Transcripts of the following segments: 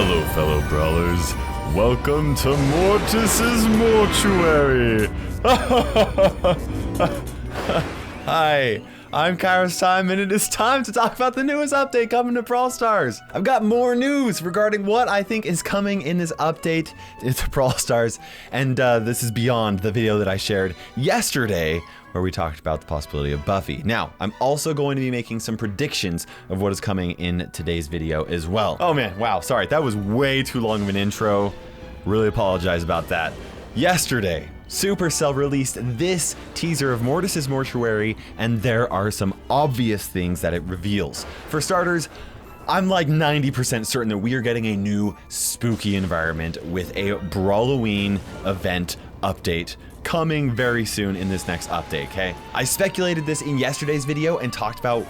Hello, fellow brawlers. Welcome to Mortis's Mortuary. Hi, I'm KairosTime, and it is time to talk about the newest update coming to Brawl Stars. I've got more news regarding what I think is coming in this update to Brawl Stars, and this is beyond the video that I shared yesterday, where we talked about the possibility of Buffy. Now, I'm also going to be making some predictions of what is coming in today's video as well. Oh man, wow, sorry, that was way too long of an intro. Really apologize about that. Yesterday, Supercell released this teaser of Mortis's Mortuary, and there are some obvious things that it reveals. For starters, I'm like 90% certain that we are getting a new spooky environment with a Brawloween event update coming very soon in this next update, okay? I speculated this in yesterday's video and talked about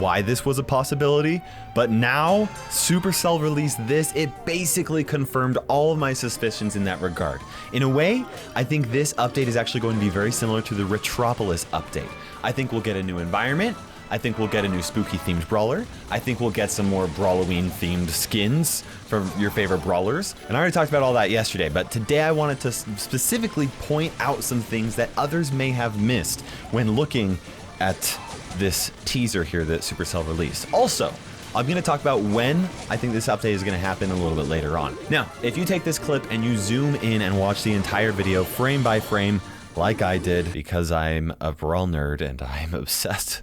why this was a possibility, but now Supercell released this. It basically confirmed all of my suspicions in that regard. In a way, I think this update is actually going to be very similar to the Retropolis update. I think we'll get a new environment. I think we'll get a new spooky themed brawler. I think we'll get some more Brawloween themed skins from your favorite brawlers. And I already talked about all that yesterday, but today I wanted to specifically point out some things that others may have missed when looking at this teaser here that Supercell released. Also, I'm gonna talk about when I think this update is gonna happen a little bit later on. Now, if you take this clip and you zoom in and watch the entire video frame by frame, like I did, because I'm a Brawl nerd and I'm obsessed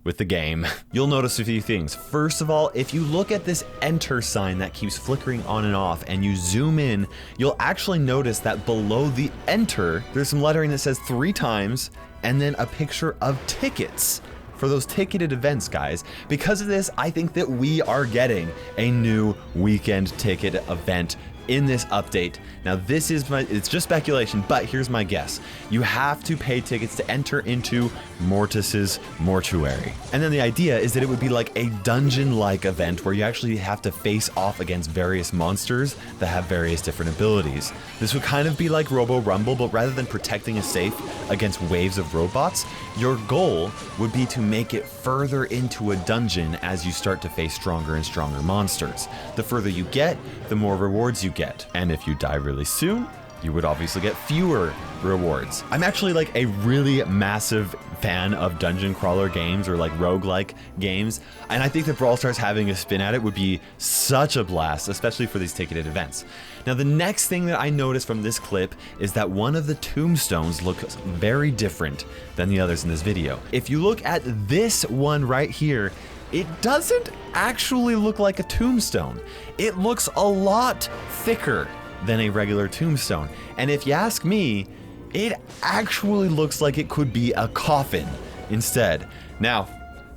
with the game, you'll notice a few things. First of all, if you look at this enter sign that keeps flickering on and off and you zoom in, you'll actually notice that below the enter, there's some lettering that says 3 times and then a picture of tickets for those ticketed events, guys. Because of this, I think that we are getting a new weekend ticket event in this update. Now this is it's just speculation, but here's my guess. You have to pay tickets to enter into Mortis's Mortuary. And then the idea is that it would be like a dungeon-like event where you actually have to face off against various monsters that have various different abilities. This would kind of be like Robo Rumble, but rather than protecting a safe against waves of robots, your goal would be to make it further into a dungeon as you start to face stronger and stronger monsters. The further you get, the more rewards you get. And if you die really soon, you would obviously get fewer rewards. I'm actually like a really massive fan of dungeon crawler games or like roguelike games, and I think that Brawl Stars having a spin at it would be such a blast, especially for these ticketed events. Now the next thing that I noticed from this clip is that one of the tombstones looks very different than the others in this video. If you look at this one right here, it doesn't actually look like a tombstone. It looks a lot thicker than a regular tombstone. And if you ask me, it actually looks like it could be a coffin instead. Now,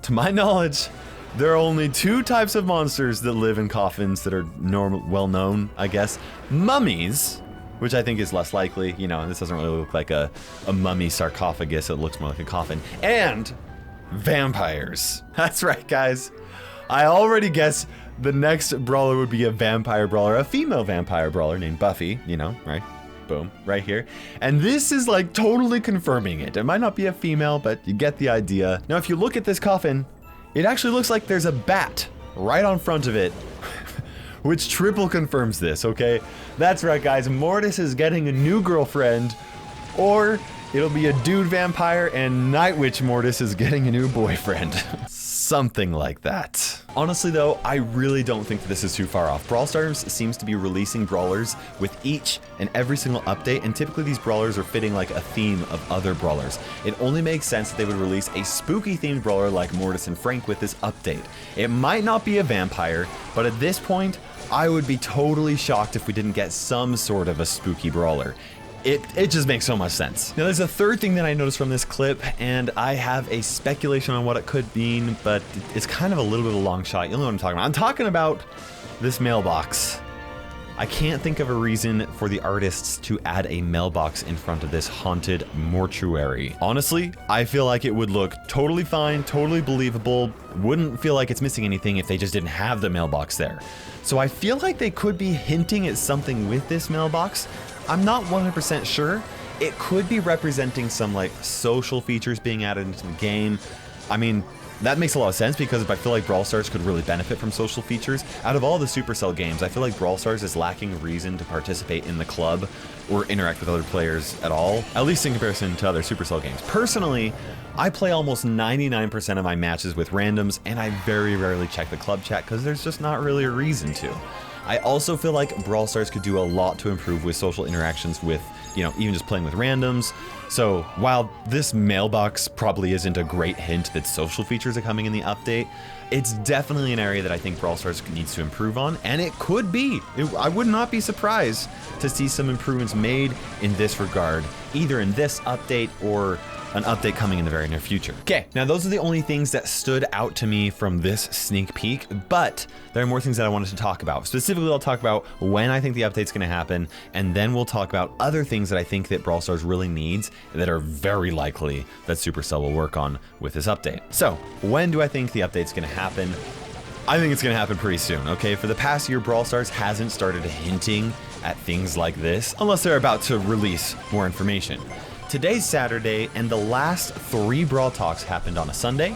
to my knowledge, there are only 2 types of monsters that live in coffins that are well known, I guess. Mummies, which I think is less likely, you know, and this doesn't really look like a mummy sarcophagus, it looks more like a coffin, and vampires. That's right, guys. I already guessed the next brawler would be a vampire brawler, a female vampire brawler named Buffy, you know, right? Boom, right here. And this is like totally confirming it. It might not be a female, but you get the idea. Now, if you look at this coffin, it actually looks like there's a bat right on front of it, which triple confirms this, okay? That's right, guys. Mortis is getting a new girlfriend, or it'll be a dude vampire and Night Witch Mortis is getting a new boyfriend. Something like that. Honestly though, I really don't think that this is too far off. Brawl Stars seems to be releasing brawlers with each and every single update, and typically these brawlers are fitting like a theme of other brawlers. It only makes sense that they would release a spooky themed brawler like Mortis and Frank with this update. It might not be a vampire, but at this point, I would be totally shocked if we didn't get some sort of a spooky brawler. It just makes so much sense. Now there's a third thing that I noticed from this clip, and I have a speculation on what it could mean, but it's kind of a little bit of a long shot. You'll know what I'm talking about. I'm talking about this mailbox. I can't think of a reason for the artists to add a mailbox in front of this haunted mortuary. Honestly, I feel like it would look totally fine, totally believable, wouldn't feel like it's missing anything if they just didn't have the mailbox there. So I feel like they could be hinting at something with this mailbox. I'm not 100% sure. It could be representing some like social features being added into the game. I mean, that makes a lot of sense because I feel like Brawl Stars could really benefit from social features. Out of all the Supercell games, I feel like Brawl Stars is lacking a reason to participate in the club or interact with other players at all, at least in comparison to other Supercell games. Personally, I play almost 99% of my matches with randoms, and I very rarely check the club chat because there's just not really a reason to. I also feel like Brawl Stars could do a lot to improve with social interactions with, you know, even just playing with randoms. So while this mailbox probably isn't a great hint that social features are coming in the update, it's definitely an area that I think Brawl Stars needs to improve on, and it could be. I would not be surprised to see some improvements made in this regard, either in this update or an update coming in the very near future. Okay, now those are the only things that stood out to me from this sneak peek, but there are more things that I wanted to talk about. Specifically, I'll talk about when I think the update's gonna happen, and then we'll talk about other things that I think that Brawl Stars really needs that are very likely that Supercell will work on with this update. So, when do I think the update's gonna happen? I think it's gonna happen pretty soon, okay? For the past year, Brawl Stars hasn't started hinting at things like this, unless they're about to release more information. Today's Saturday, and the last 3 Brawl Talks happened on a Sunday,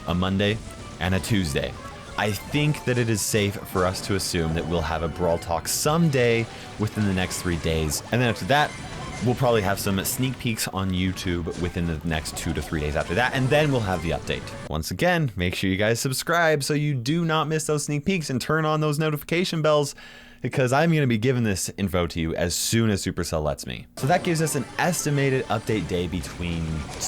a Monday, and a Tuesday. I think that it is safe for us to assume that we'll have a Brawl Talk someday within the next 3 days. And then after that, we'll probably have some sneak peeks on YouTube within the next 2 to 3 days after that, and then we'll have the update. Once again, make sure you guys subscribe so you do not miss those sneak peeks and turn on those notification bells, because I'm going to be giving this info to you as soon as Supercell lets me. So that gives us an estimated update day between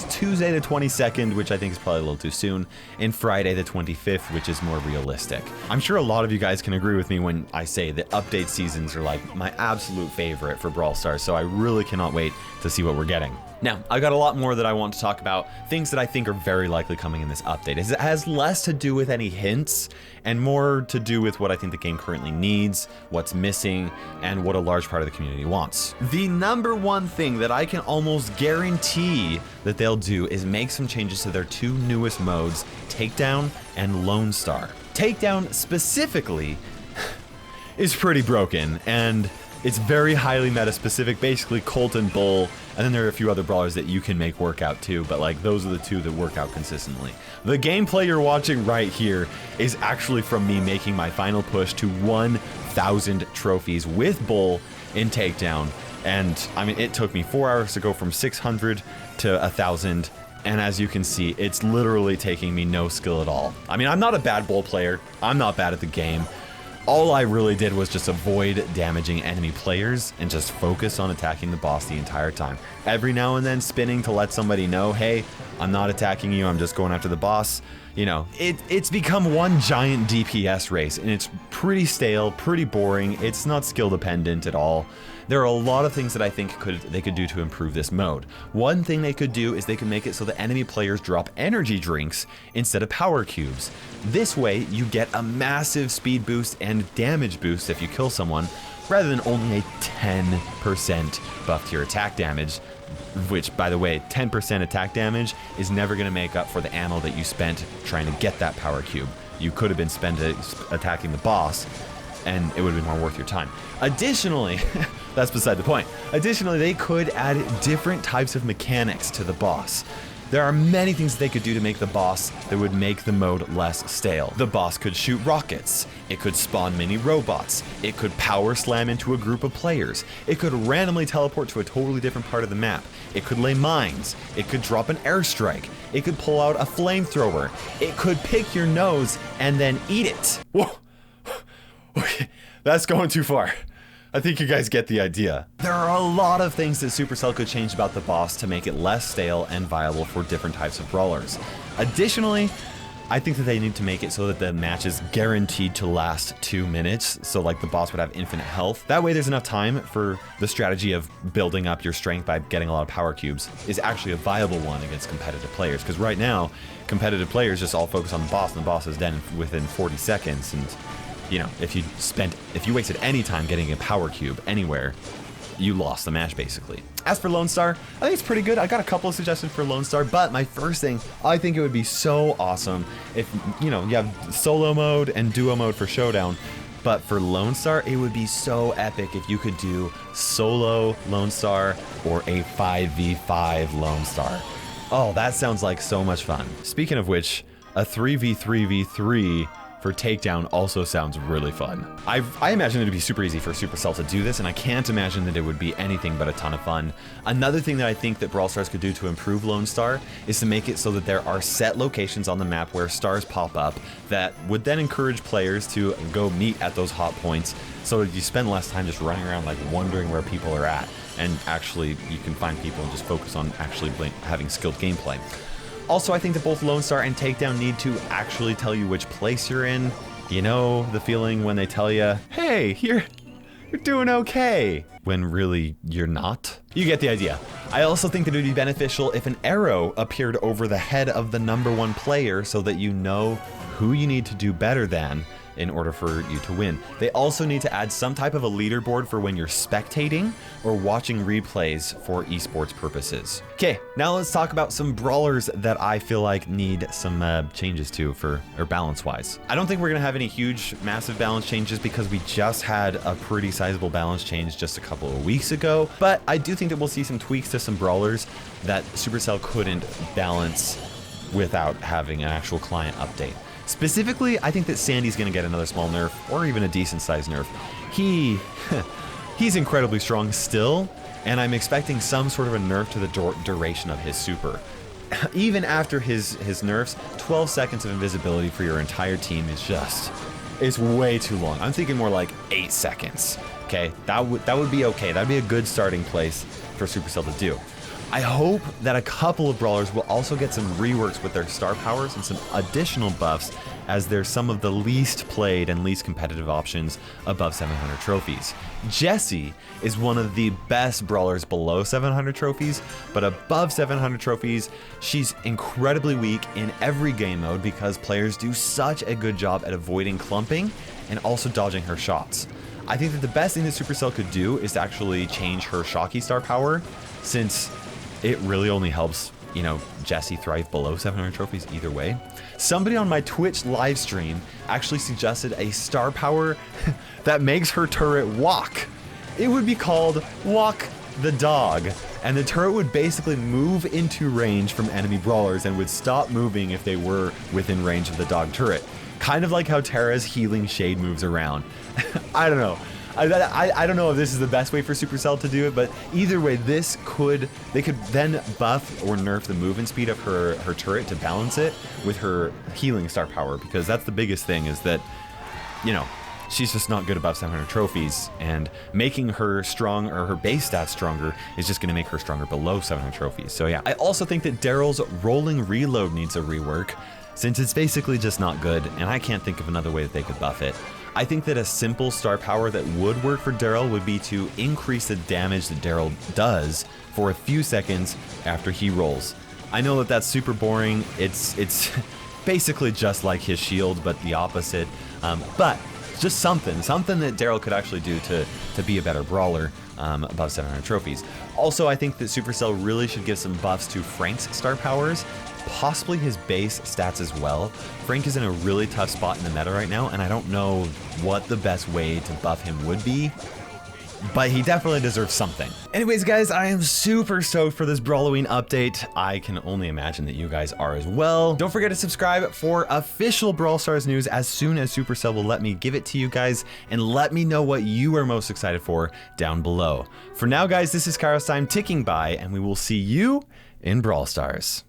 Tuesday the 22nd, which I think is probably a little too soon, and Friday the 25th, which is more realistic. I'm sure a lot of you guys can agree with me when I say that update seasons are like my absolute favorite for Brawl Stars, so I really cannot wait to see what we're getting. Now, I got a lot more that I want to talk about, things that I think are very likely coming in this update. It has less to do with any hints and more to do with what I think the game currently needs, what's missing, and what a large part of the community wants. The number one thing that I can almost guarantee that they'll do is make some changes to their 2 newest modes, Takedown and Lone Star. Takedown specifically is pretty broken, and it's very highly meta specific, basically Colt and Bull, and then there are a few other brawlers that you can make work out too, but like those are the 2 that work out consistently. The gameplay you're watching right here is actually from me making my final push to 1,000 trophies with Bull in Takedown, and I mean it took me 4 hours to go from 600 to 1,000, and as you can see, it's literally taking me no skill at all. I mean, I'm not a bad Bull player, I'm not bad at the game. All I really did was just avoid damaging enemy players and just focus on attacking the boss the entire time. Every now and then spinning to let somebody know, hey, I'm not attacking you, I'm just going after the boss. You know, it's become one giant DPS race, and it's pretty stale, pretty boring. It's not skill dependent at all. There are a lot of things that I think they could do to improve this mode. One thing they could do is they could make it so that enemy players drop energy drinks instead of power cubes. This way, you get a massive speed boost and damage boost if you kill someone, rather than only a 10% buff to your attack damage, which, by the way, 10% attack damage is never going to make up for the ammo that you spent trying to get that power cube. You could have been spent attacking the boss, and it would have been more worth your time. Additionally, that's beside the point. Additionally, they could add different types of mechanics to the boss. There are many things they could do to make the boss that would make the mode less stale. The boss could shoot rockets, it could spawn mini robots, it could power slam into a group of players, it could randomly teleport to a totally different part of the map, it could lay mines, it could drop an airstrike, it could pull out a flamethrower, it could pick your nose and then eat it. Whoa, okay, that's going too far. I think you guys get the idea. There are a lot of things that Supercell could change about the boss to make it less stale and viable for different types of brawlers. Additionally, I think that they need to make it so that the match is guaranteed to last 2 minutes, so like the boss would have infinite health. That way there's enough time for the strategy of building up your strength by getting a lot of power cubes is actually a viable one against competitive players, because right now, competitive players just all focus on the boss, and the boss is done within 40 seconds, and you know, if you wasted any time getting a power cube anywhere, you lost the match basically. As for Lone Star, I think it's pretty good. I got a couple of suggestions for Lone Star, but my first thing, I think it would be so awesome if, you know, you have solo mode and duo mode for Showdown, but for Lone Star, it would be so epic if you could do solo Lone Star or a 5v5 Lone Star. Oh, that sounds like so much fun. Speaking of which, a 3v3v3 for takedown also sounds really fun. I imagine it to be super easy for Supercell to do this, and I can't imagine that it would be anything but a ton of fun. Another thing that I think that Brawl Stars could do to improve Lone Star is to make it so that there are set locations on the map where stars pop up that would then encourage players to go meet at those hot points, so that you spend less time just running around like wondering where people are at, and actually you can find people and just focus on actually having skilled gameplay. Also, I think that both Lone Star and Takedown need to actually tell you which place you're in. You know, the feeling when they tell you, hey, you're doing okay, when really you're not. You get the idea. I also think that it would be beneficial if an arrow appeared over the head of the #1 player so that you know who you need to do better than in order for you to win. They also need to add some type of a leaderboard for when you're spectating or watching replays for esports purposes. Okay, now let's talk about some brawlers that I feel like need some changes to or balance-wise. I don't think we're gonna have any huge, massive balance changes because we just had a pretty sizable balance change just a couple of weeks ago, but I do think that we'll see some tweaks to some brawlers that Supercell couldn't balance without having an actual client update. Specifically, I think that Sandy's gonna get another small nerf, or even a decent sized nerf. He's incredibly strong still, and I'm expecting some sort of a nerf to the duration of his super. Even after his nerfs, 12 seconds of invisibility for your entire team is way too long. I'm thinking more like 8 seconds. Okay, that would be okay. That'd be a good starting place for Supercell to do. I hope that a couple of brawlers will also get some reworks with their star powers and some additional buffs, as they're some of the least played and least competitive options above 700 trophies. Jessie is one of the best brawlers below 700 trophies, but above 700 trophies, she's incredibly weak in every game mode because players do such a good job at avoiding clumping and also dodging her shots. I think that the best thing that Supercell could do is to actually change her Shocky star power, since it really only helps, you know, Jessie thrive below 700 trophies either way. Somebody on my Twitch live stream actually suggested a star power that makes her turret walk. It would be called Walk the Dog, and the turret would basically move into range from enemy brawlers and would stop moving if they were within range of the dog turret. Kind of like how Terra's healing shade moves around. I don't know. I don't know if this is the best way for Supercell to do it, but either way, they could then buff or nerf the movement speed of her turret to balance it with her healing star power, because that's the biggest thing, is that, you know, she's just not good above 700 trophies, and making her strong, or her base stats stronger, is just going to make her stronger below 700 trophies. So yeah, I also think that Daryl's rolling reload needs a rework, since it's basically just not good, and I can't think of another way that they could buff it. I think that a simple star power that would work for Daryl would be to increase the damage that Daryl does for a few seconds after he rolls. I know that that's super boring. It's basically just like his shield, but the opposite. But just something that Daryl could actually do to be a better brawler above 700 trophies. Also, I think that Supercell really should give some buffs to Frank's star powers, possibly his base stats as well. Frank is in a really tough spot in the meta right now, and I don't know what the best way to buff him would be, but he definitely deserves something. Anyways, guys, I am super stoked for this Brawloween update. I can only imagine that you guys are as well. Don't forget to subscribe for official Brawl Stars news as soon as Supercell will let me give it to you guys, and let me know what you are most excited for down below. For now, guys, this is KairosTime ticking by, and we will see you in Brawl Stars.